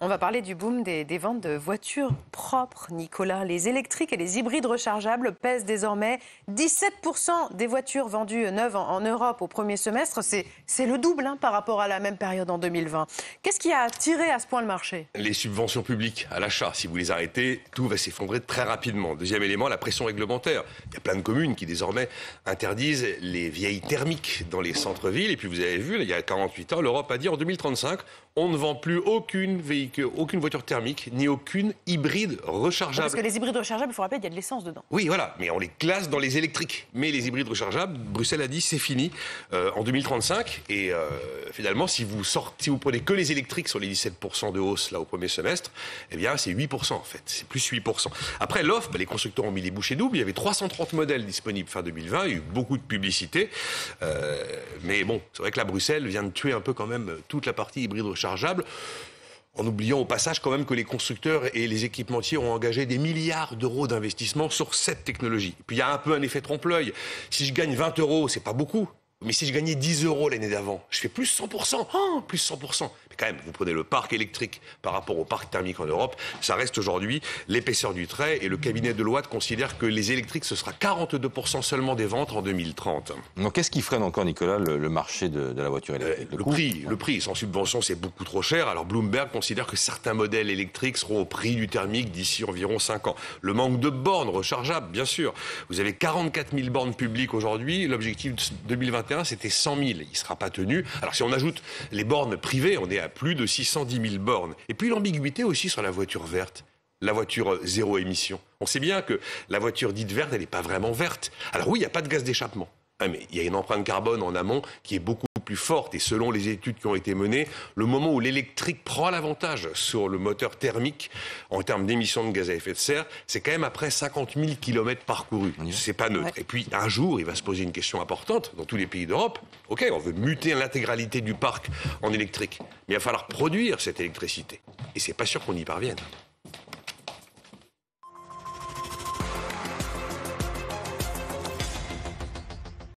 On va parler du boom des ventes de voitures propres, Nicolas. Les électriques et les hybrides rechargeables pèsent désormais 17% des voitures vendues neuves en Europe au premier semestre. C'est le double par rapport à la même période en 2020. Qu'est-ce qui a attiré à ce point le marché ? Les subventions publiques à l'achat, si vous les arrêtez, tout va s'effondrer très rapidement. Deuxième élément, la pression réglementaire. Il y a plein de communes qui désormais interdisent les vieilles thermiques dans les centres-villes. Et puis vous avez vu, il y a 48 ans, l'Europe a dit en 2035, on ne vend plus aucune voiture thermique, ni aucune hybride rechargeable. Parce que les hybrides rechargeables, il faut rappeler, il y a de l'essence dedans. Oui, voilà, mais on les classe dans les électriques. Mais les hybrides rechargeables, Bruxelles a dit, c'est fini en 2035. Et finalement, si vous prenez que les électriques sur les 17% de hausse là au premier semestre, eh bien c'est 8% en fait, c'est plus 8%. Après l'offre, les constructeurs ont mis les bouchées doubles. Il y avait 330 modèles disponibles fin 2020, il y a eu beaucoup de publicité. Mais bon, c'est vrai que la Bruxelles vient de tuer un peu quand même toute la partie hybride rechargeable, en oubliant au passage quand même que les constructeurs et les équipementiers ont engagé des milliards d'euros d'investissement sur cette technologie. Puis il y a un peu un effet trompe-l'œil. Si je gagne 20 euros, c'est pas beaucoup. Mais si je gagnais 10 euros l'année d'avant, je fais plus 100%. Plus 100%. Mais quand même, vous prenez le parc électrique par rapport au parc thermique en Europe, ça reste aujourd'hui l'épaisseur du trait. Et le cabinet Deloitte considère que les électriques, ce sera 42% seulement des ventes en 2030. Donc qu'est-ce qui freine encore, Nicolas, le marché de la voiture électrique ? Le prix, sans subvention, c'est beaucoup trop cher. Alors Bloomberg considère que certains modèles électriques seront au prix du thermique d'ici environ 5 ans. Le manque de bornes rechargeables, bien sûr. Vous avez 44 000 bornes publiques aujourd'hui. L'objectif 2021, c'était 100 000. Il ne sera pas tenu. Alors si on ajoute les bornes privées, on est à plus de 610 000 bornes. Et puis l'ambiguïté aussi sur la voiture verte. La voiture zéro émission. On sait bien que la voiture dite verte, elle n'est pas vraiment verte. Alors oui, il n'y a pas de gaz d'échappement. Mais il y a une empreinte carbone en amont qui est beaucoup plus forte. Et selon les études qui ont été menées, le moment où l'électrique prend l'avantage sur le moteur thermique en termes d'émissions de gaz à effet de serre, c'est quand même après 50 000 km parcourus. C'est pas neutre. Et puis un jour, il va se poser une question importante dans tous les pays d'Europe. OK, on veut muter l'intégralité du parc en électrique. Mais il va falloir produire cette électricité. Et c'est pas sûr qu'on y parvienne.